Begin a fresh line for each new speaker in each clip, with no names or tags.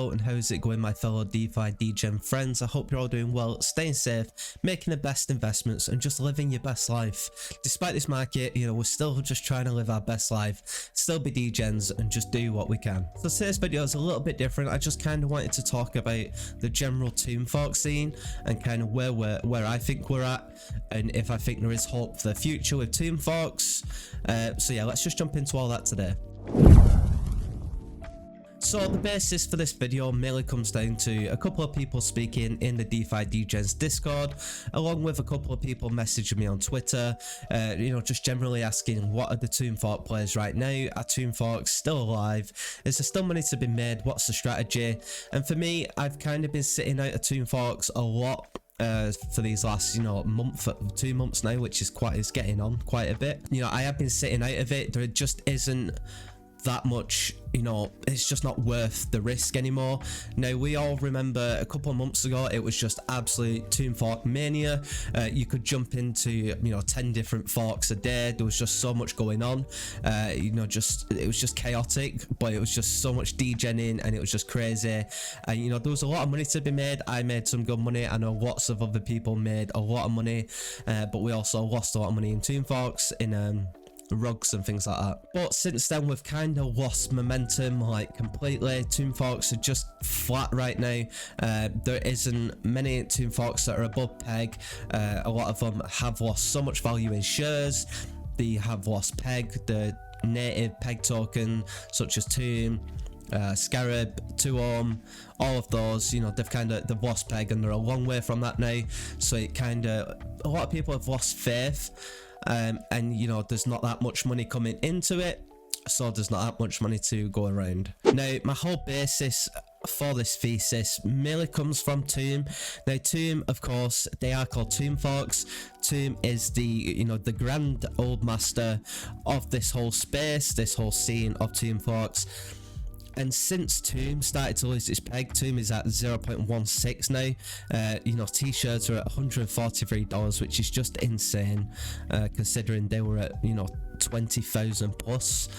Hello and how is it going, my fellow DeFi degen friends? I hope you're all doing well, staying safe, making the best investments and just living your best life. Despite this market, we're still just trying to live our best life, still be degens and just do what we can. So today's video is a little bit different. I just kind of wanted to talk about the general tomb fork scene and kind of where I think we're at, and if I think there is hope for the future with tomb forks. So yeah, let's just jump into all that today. So the basis for this video mainly comes down to a couple of people speaking in the DeFi Degens Discord, along with a couple of people messaging me on Twitter, just generally asking, what are the tomb fork players right now? Are tomb forks still alive? Is there still money to be made? What's the strategy? And for me, I've kind of been sitting out of tomb forks a lot for these last 2 months now, which is getting on quite a bit. I have been sitting out of it. There just isn't that much, it's just not worth the risk anymore. Now, we all remember a couple of months ago it was just absolute tomb fork mania. You could jump into 10 different forks a day. There was just so much going on. It was just chaotic, but it was just so much degening and it was just crazy. And there was a lot of money to be made. I made some good money. I know lots of other people made a lot of money, but we also lost a lot of money in tomb forks, in rugs and things like that. But since then, we've kind of lost momentum completely. Tomb forks are just flat right now. There isn't many tomb forks that are above peg. A lot of them have lost so much value in shares. They have lost peg. The native peg token such as Tomb, Scarab, 2ohm, all of those, they've lost peg and they're a long way from that now. So a lot of people have lost faith. And there's not that much money coming into it, so there's not that much money to go around. Now, my whole basis for this thesis mainly comes from Tomb. Now, Tomb, of course, they are called tomb forks. Tomb is the the grand old master of this whole space, this whole scene of tomb forks. And since Tomb started to lose its peg, Tomb is at 0.16 now. T-shirts are at $143, which is just insane, considering they were at 20,000 plus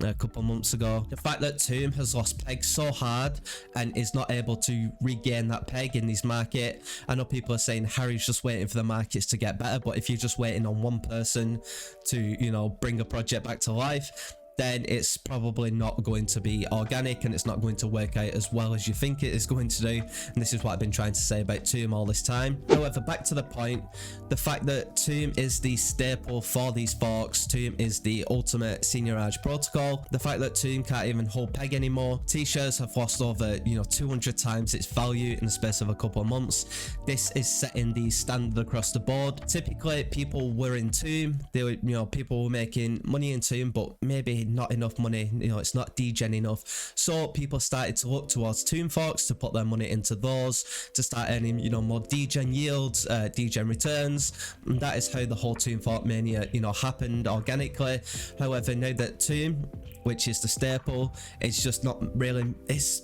a couple months ago. The fact that Tomb has lost peg so hard and is not able to regain that peg in this market. I know people are saying Harry's just waiting for the markets to get better, but if you're just waiting on one person to bring a project back to life, then it's probably not going to be organic and it's not going to work out as well as you think it is going to do. And this is what I've been trying to say about Tomb all this time. However, back to the point, the fact that Tomb is the staple for these forks, Tomb is the ultimate seigniorage protocol. The fact that Tomb can't even hold peg anymore. T-shirts have lost over 200 times its value in the space of a couple of months. This is setting the standard across the board. Typically, people were in Tomb. They were, people were making money in Tomb, but maybe not enough money, it's not degen enough, so people started to look towards tomb forks to put their money into those to start earning more degen yields, degen returns, and that is how the whole tomb fork mania happened organically. However, now that Tomb, which is the staple, it's just not really, it's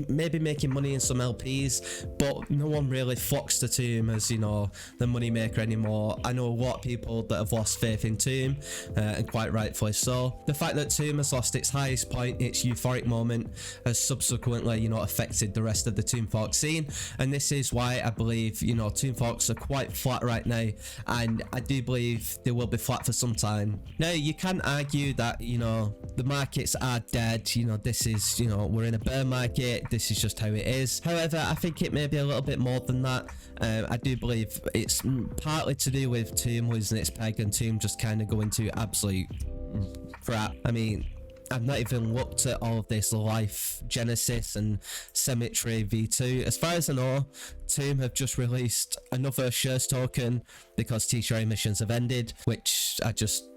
maybe making money in some LPs, but no one really flocks to Tomb as the money maker anymore. I know a lot of people that have lost faith in Tomb, and quite rightfully so. The fact that Tomb has lost its highest point, its euphoric moment, has subsequently affected the rest of the tomb fork scene, and this is why I believe tomb forks are quite flat right now, and I do believe they will be flat for some time. Now, you can argue that the markets are dead, this is we're in a bear market, this is just how it is. However, I think it may be a little bit more than that. I do believe it's partly to do with Tomb losing its peg and Tomb just kind of going to absolute crap. I mean, I've not even looked at all of this Life, Genesis and Symmetry V2. As far as I know, Tomb have just released another shares token because T-shirt emissions have ended, which I just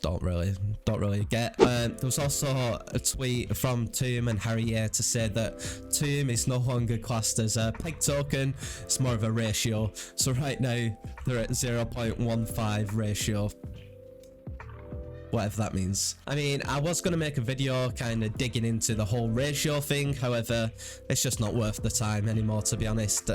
don't really get. There was also a tweet from Tomb and Harry to say that Tomb is no longer classed as a peg token, it's more of a ratio. So right now they're at 0.15 ratio. whatever that means. I mean, I was going to make a video kind of digging into the whole ratio thing, however, it's just not worth the time anymore, to be honest.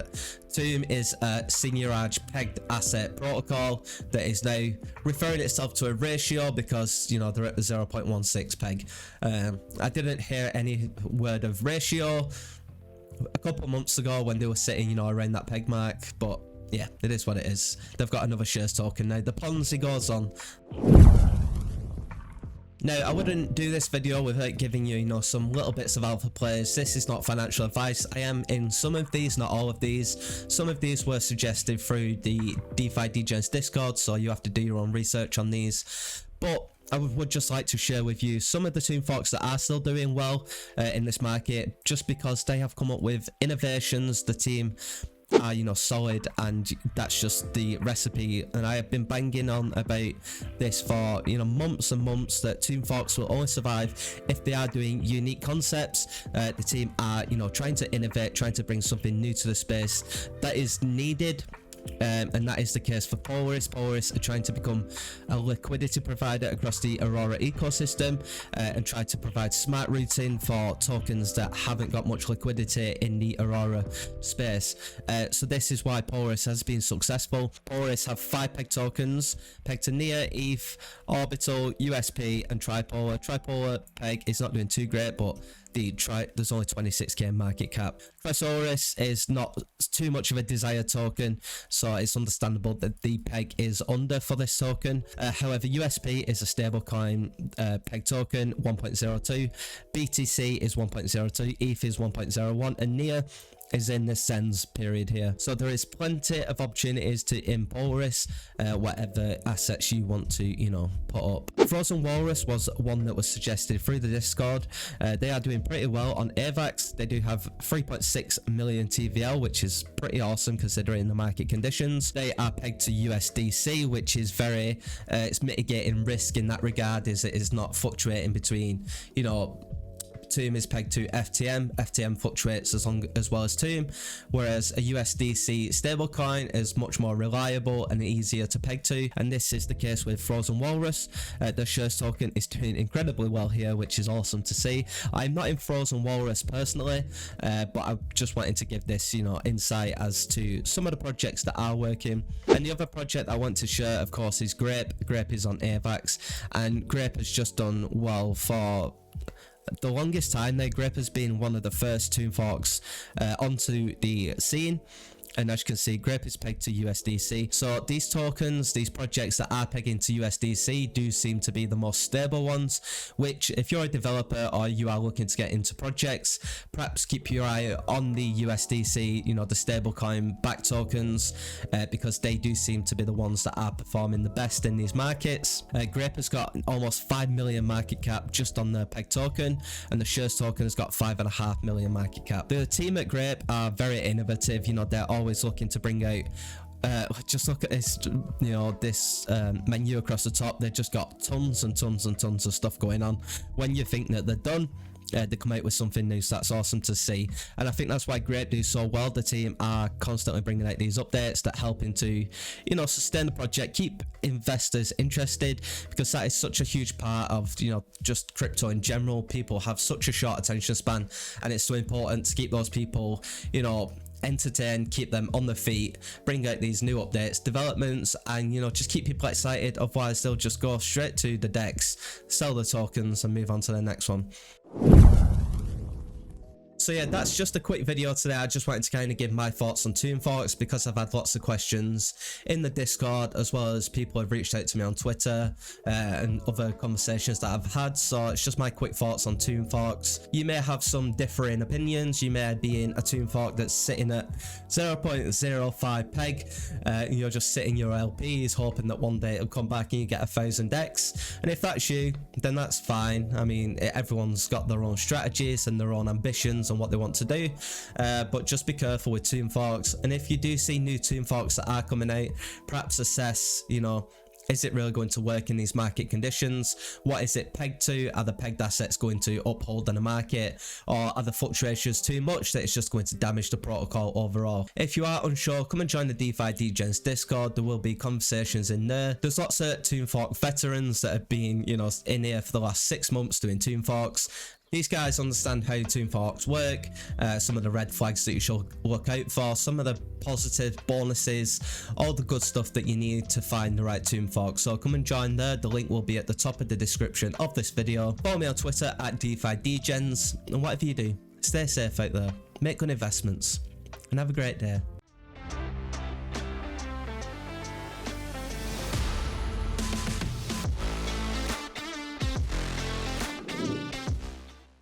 Tomb is a seigniorage pegged asset protocol that is now referring itself to a ratio because, you know, they're at the 0.16 peg. I didn't hear any word of ratio a couple of months ago when they were sitting, you know, around that peg mark, but yeah, it is what it is. They've got another shares token now. The Ponzi goes on. Now, I wouldn't do this video without giving you, you know, some little bits of alpha plays. This is not financial advice. I am in some of these, not all of these. Some of these were suggested through the DeFi Degens Discord, so you have to do your own research on these. But I would just like to share with you some of the Tomb forks that are still doing well in this market, just because they have come up with innovations. The team are, you know, solid, and that's just the recipe. And I have been banging on about this for, you know, months and months, that Tomb forks will only survive if they are doing unique concepts. The team are, you know, trying to innovate, trying to bring something new to the space that is needed. And that is the case for Polaris. Polaris are trying to become a liquidity provider across the Aurora ecosystem, and try to provide smart routing for tokens that haven't got much liquidity in the Aurora space. So this is why Polaris has been successful. Polaris have 5 peg tokens, pegged to NEAR, ETH, Orbital, USP, and Tripolar. Tripolar peg is not doing too great, but there's only 26k market cap. Thesaurus is not too much of a desired token, so it's understandable that the peg is under for this token. However, USP is a stablecoin peg token, 1.02. BTC is 1.02. ETH is 1.01, and NEAR is in the sends period here. So there is plenty of opportunities to in Polaris, whatever assets you want to, you know, put up. Frozen Walrus was one that was suggested through the Discord. They are doing pretty well on AVAX. They do have 3.6 million TVL, which is pretty awesome considering the market conditions. They are pegged to USDC, which is very, it's mitigating risk in that regard, is it is not fluctuating between, you know, Tomb is pegged to FTM. FTM fluctuates as well as Tomb, whereas a USDC stablecoin is much more reliable and easier to peg to, and this is the case with Frozen Walrus. The shares token is doing incredibly well here, which is awesome to see. I'm not in Frozen Walrus personally, but I just wanted to give this, you know, insight as to some of the projects that are working. And the other project I want to share, of course, is Grape. Grape is on AVAX, and Grape has just done well for the longest time. Now, Grape has been one of the first Tomb forks onto the scene, and as you can see, Grape is pegged to USDC. So these tokens, these projects that are pegging to USDC do seem to be the most stable ones, which if you're a developer or you are looking to get into projects, perhaps keep your eye on the USDC, you know, the stablecoin backed tokens, because they do seem to be the ones that are performing the best in these markets. Grape has got almost 5 million market cap just on the peg token, and the shares token has got 5.5 million market cap. The team at Grape are very innovative. You know, they're always looking to bring out, just look at this, you know, this menu across the top. They've just got tons and tons and tons of stuff going on. When you think that they're done, they come out with something new, so that's awesome to see. And I think that's why Grape do so well. The team are constantly bringing out these updates that helping to, you know, sustain the project, keep investors interested, because that is such a huge part of, you know, just crypto in general. People have such a short attention span, and it's so important to keep those people, you know, entertained, keep them on their feet, bring out these new updates, developments, and, you know, just keep people excited. Otherwise they'll just go straight to the DEX, sell the tokens, and move on to the next one. So yeah, that's just a quick video today. I just wanted to kind of give my thoughts on Tomb forks, because I've had lots of questions in the Discord, as well as people have reached out to me on Twitter and other conversations that I've had. So it's just my quick thoughts on Tomb forks. You may have some differing opinions. You may be in a Tomb fork that's sitting at 0.05 peg. You're just sitting your LPs hoping that one day it'll come back and you get 1,000 X. And if that's you, then that's fine. I mean, everyone's got their own strategies and their own ambitions and what they want to do, but just be careful with Tomb forks. And if you do see new Tomb forks that are coming out, perhaps assess, you know, Is it really going to work in these market conditions? What is it pegged to? Are the pegged assets going to uphold in a market, or are the fluctuations too much that it's just going to damage the protocol overall? If you are unsure, come and join the DeFi Degens Discord. There will be conversations in there. There's lots of Tomb Fork veterans that have been, you know, in here for the last 6 months doing Tomb Forks. These guys understand how Tomb Forks work, some of the red flags that you should look out for, some of the positive bonuses, all the good stuff that you need to find the right Tomb Fork. So come and join there. The link will be at the top of the description of this video. Follow me on Twitter at DeFi Degens, and whatever you do, stay safe out there, make good investments, and have a great day.